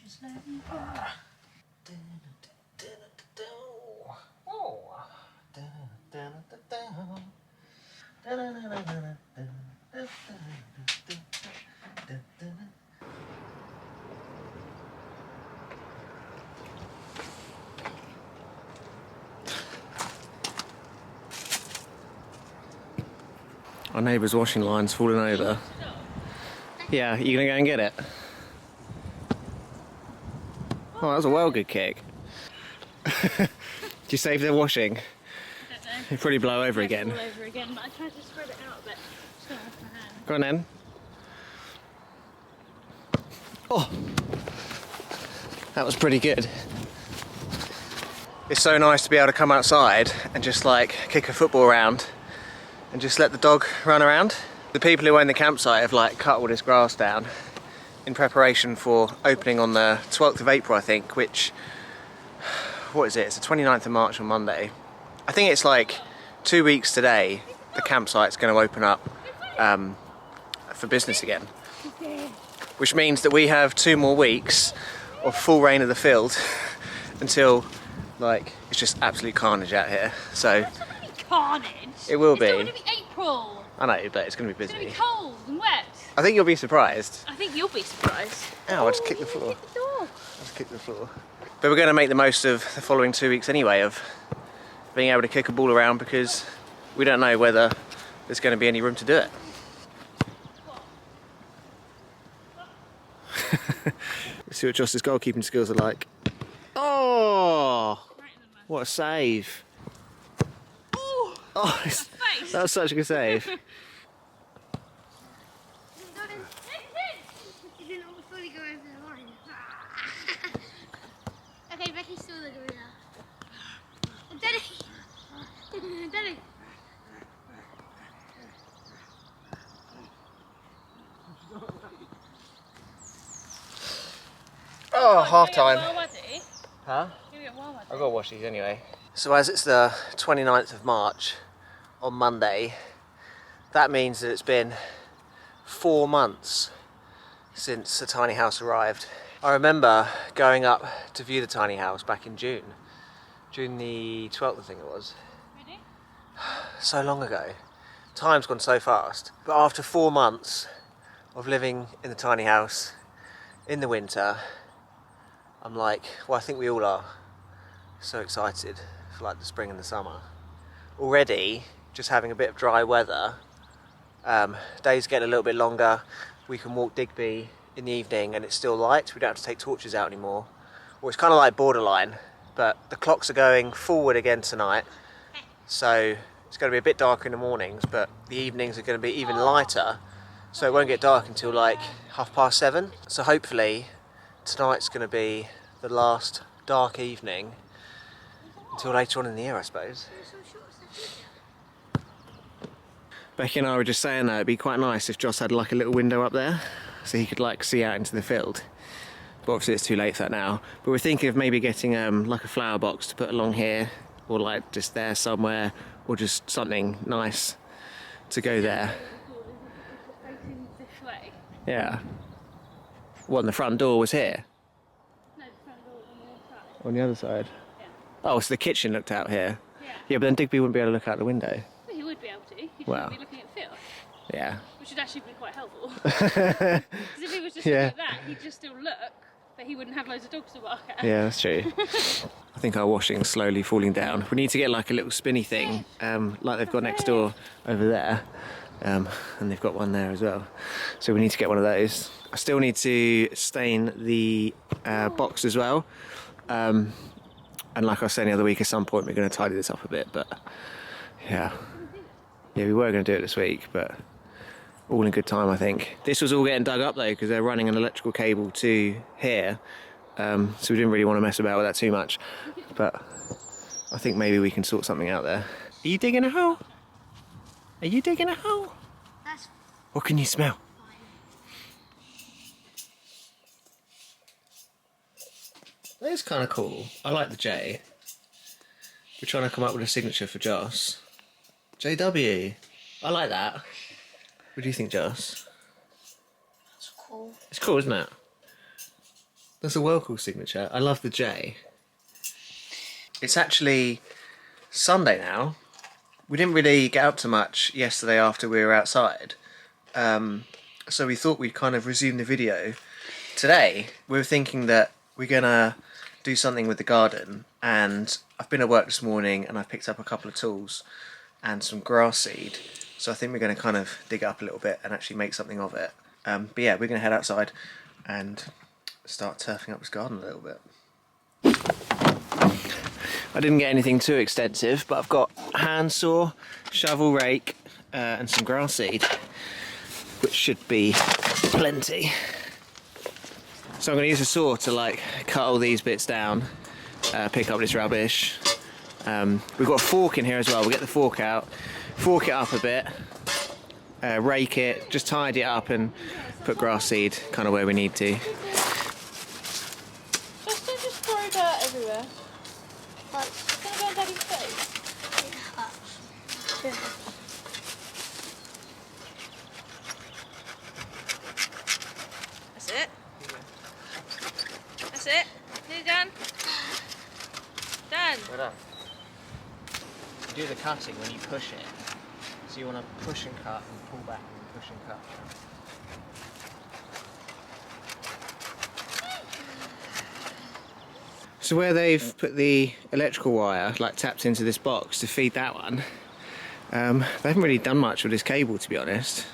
just let me go. Our neighbour's washing line's fallen over. Yeah, you gonna go and get it? Oh, that was a well good kick. Did you save their washing? I don't know. It'd probably blow over again. All over again, but I tried to spread it out a bit. Just don't have my hand. Go on then. Oh! That was pretty good. It's so nice to be able to come outside and just like kick a football around and just let the dog run around. The people who own the campsite have like cut all this grass down in preparation for opening on the 12th of April, I think, which, what is it? It's the 29th of March on Monday. I think it's like 2 weeks today the campsite's going to open up for business again. Which means that we have 2 more weeks of full reign of the field until, like, it's just absolute carnage out here. So It's not going to be carnage. It will It's be. not going to be April. I know, but it's going to be It's going busy. to be cold and wet. I think you'll be surprised. I think you'll be surprised. Ow, I just kicked the floor. Hit the door. I just kicked the floor. But we're going to make the most of the following 2 weeks anyway of being able to kick a ball around because we don't know whether there's going to be any room to do it. Let's see what Joss's goalkeeping skills are like. Oh! Right in the mouth. What a save. Ooh, Oh, face. that was such a good save. Okay, Becky's still the gorilla. Daddy! Daddy! Oh, half time. Huh? Huh? I've got to wash these anyway. So as it's the 29th of March on Monday, that means that it's been 4 months since the tiny house arrived. I remember going up to view the tiny house back in June the 12th I think it was. Ready? So long ago. Time's gone so fast. But after 4 months of living in the tiny house in the winter, I'm like, well, I think we all are so excited for like the spring and the summer. Already, just having a bit of dry weather, days get a little bit longer. We can walk Digby in the evening and it's still light. We don't have to take torches out anymore. Well, it's kind of like borderline, but the clocks are going forward again tonight. So it's going to be a bit darker in the mornings, but the evenings are going to be even lighter. So it won't get dark until like 7:30. So hopefully tonight's going to be the last dark evening until later on in the year, I suppose. Becky and I were just saying that it'd be quite nice if Joss had like a little window up there so he could like see out into the field. But obviously it's too late for that now. But we're thinking of maybe getting like a flower box to put along here, or like just there somewhere, or just something nice to go there. Facing this way. Yeah. What, and the front door was here? No, the front door on the other side. On the other side? Yeah. Oh, so the kitchen looked out here? Yeah. Yeah, but then Digby wouldn't be able to look out the window. Well, he would be able to. He just Well. would be looking at Phil. Yeah. Which would actually be quite helpful. Because if he was just Yeah. looking at that, he'd just still look, but he wouldn't have loads of dogs to bark at. Yeah, that's true. I think our washing's slowly falling down. We need to get like a little spinny thing, like they've got next door over there. And they've got one there as well. So we need to get one of those. I still need to stain the box as well. And like I was saying the other week, at some point we're going to tidy this up a bit, but yeah. Yeah, we were going to do it this week, but all in good time, I think. This was all getting dug up though, because they're running an electrical cable to here. So we didn't really want to mess about with that too much. But I think maybe we can sort something out there. Are you digging a hole? Are you digging a hole? That's What can you smell? fine. That is kind of cool. I like the J. We're trying to come up with a signature for Joss. JW. I like that. What do you think, Joss? That's cool. cool. It's cool, isn't it? That's a well cool signature. I love the J. It's actually Sunday now. We didn't really get up to much yesterday after we were outside. So we thought we'd kind of resume the video. Today, we were thinking that we're gonna do something with the garden, and I've been at work this morning and I've picked up a couple of tools and some grass seed. So I think we're gonna kind of dig it up a little bit and actually make something of it. But yeah, we're gonna head outside and start turfing up this garden a little bit. I didn't get anything too extensive, but I've got a handsaw, shovel, rake, and some grass seed, which should be plenty. So I'm going to use a saw to like cut all these bits down, pick up this rubbish. We've got a fork in here as well. We'll get the fork out, fork it up a bit, rake it, just tidy it up and put grass seed kind of where we need to. Just throw dirt everywhere. But It's gonna go on Daddy's face. That's it. That's it. Nearly done. Done. Well done. You do the cutting when you push it. So you want to push and cut and pull back and push and cut. So where they've put the electrical wire, like tapped into this box to feed that one, they haven't really done much with this cable, to be honest.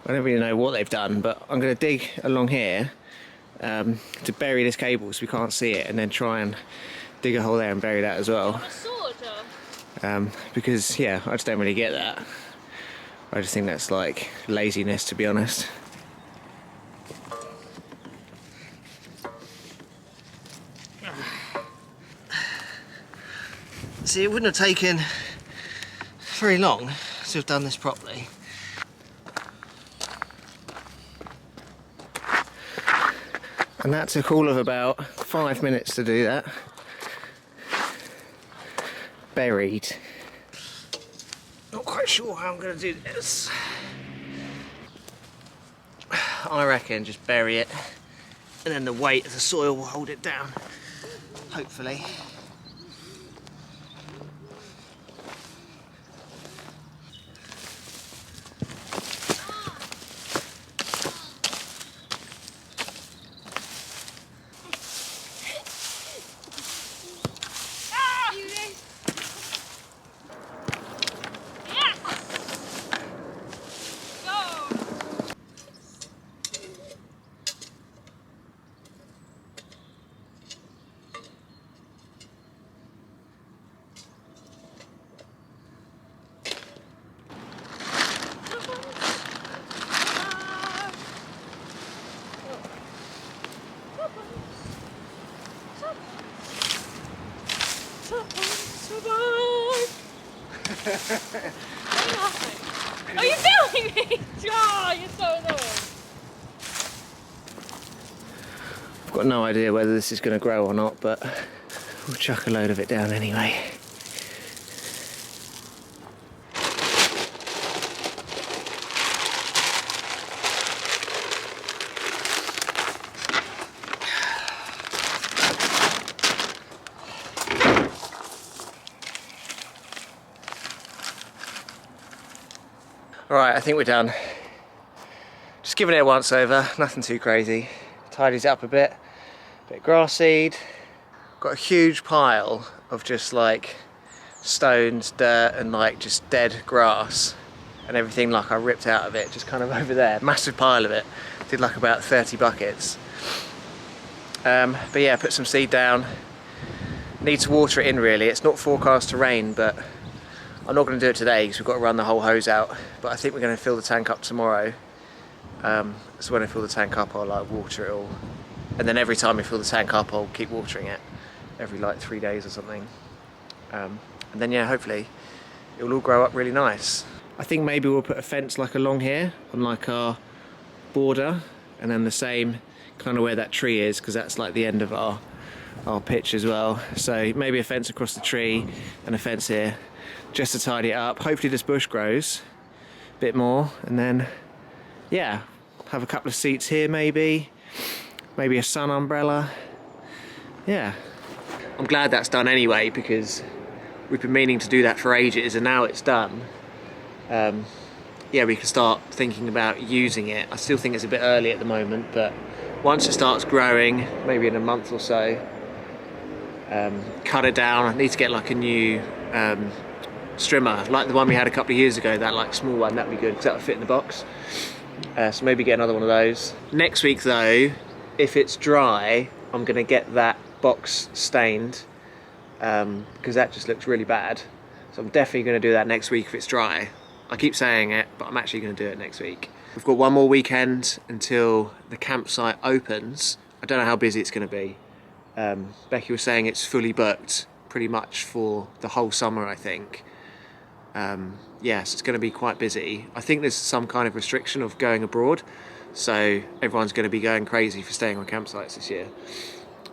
I don't really know what they've done, but I'm going to dig along here to bury this cable so we can't see it, and then try and dig a hole there and bury that as well. A sword. Because yeah, I just don't really get that. I just think that's like laziness, to be honest. See, it wouldn't have taken very long to have done this properly. And that took all of about 5 minutes to do that. Buried. Not quite sure how I'm going to do this. I reckon just bury it, and then the weight of the soil will hold it down, hopefully. Are you filming me? Oh, you're so annoying. I've got no idea whether this is going to grow or not, but we'll chuck a load of it down anyway. Alright, I think we're done. Just giving it a once over, nothing too crazy. Tidies it up a bit of grass seed. Got a huge pile of just like stones, dirt and like just dead grass and everything like I ripped out of it, just kind of over there. Massive pile of it. Did like about 30 buckets. But yeah, put some seed down. Need to water it in really. It's not forecast to rain, but I'm not going to do it today because we've got to run the whole hose out, but I think we're going to fill the tank up tomorrow. So when I fill the tank up, I'll like water it all, and then every time I fill the tank up, I'll keep watering it every like 3 days or something. And then yeah, hopefully it will all grow up really nice. I think maybe we'll put a fence like along here on like our border, and then the same kind of where that tree is, because that's like the end of our pitch as well. So maybe a fence across the tree and a fence here, just to tidy it up. Hopefully this bush grows a bit more, and then yeah, have a couple of seats here maybe a sun umbrella. Yeah, I'm glad that's done anyway, because we've been meaning to do that for ages, and now it's done. Yeah, we can start thinking about using it. I still think it's a bit early at the moment, but once it starts growing, maybe in a month or so, cut it down. I need to get like a new strimmer, like the one we had a couple of years ago, that like small one. That'd be good, because that would fit in the box. So maybe get another one of those. Next week though, if it's dry, I'm gonna get that box stained, because that just looks really bad. So I'm definitely gonna do that next week if it's dry. I keep saying it, but I'm actually gonna do it next week. We've got one more weekend until the campsite opens. I don't know how busy it's gonna be. Becky was saying it's fully booked pretty much for the whole summer, I think. Yes, it's going to be quite busy. I think there's some kind of restriction of going abroad, so everyone's going to be going crazy for staying on campsites this year.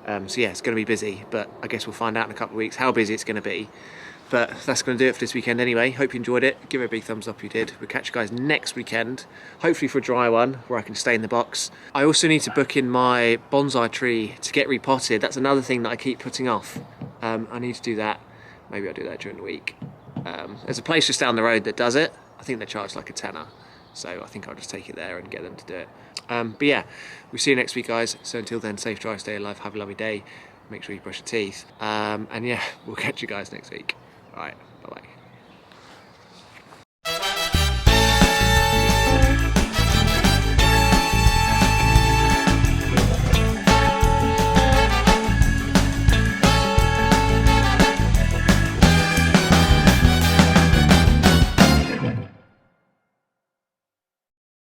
So yeah, it's going to be busy, but I guess we'll find out in a couple of weeks how busy it's going to be. But that's going to do it for this weekend anyway. Hope you enjoyed it. Give it a big thumbs up if you did. We'll catch you guys next weekend, hopefully for a dry one where I can stay in the box. I also need to book in my bonsai tree to get repotted. That's another thing that I keep putting off. I need to do that. Maybe I'll do that during the week. There's a place just down the road that does it. I think they charge like a tenner. So I think I'll just take it there and get them to do it. But yeah, we'll see you next week, guys. So until then, safe drive, stay alive, have a lovely day. Make sure you brush your teeth. And yeah, we'll catch you guys next week. All right, bye-bye.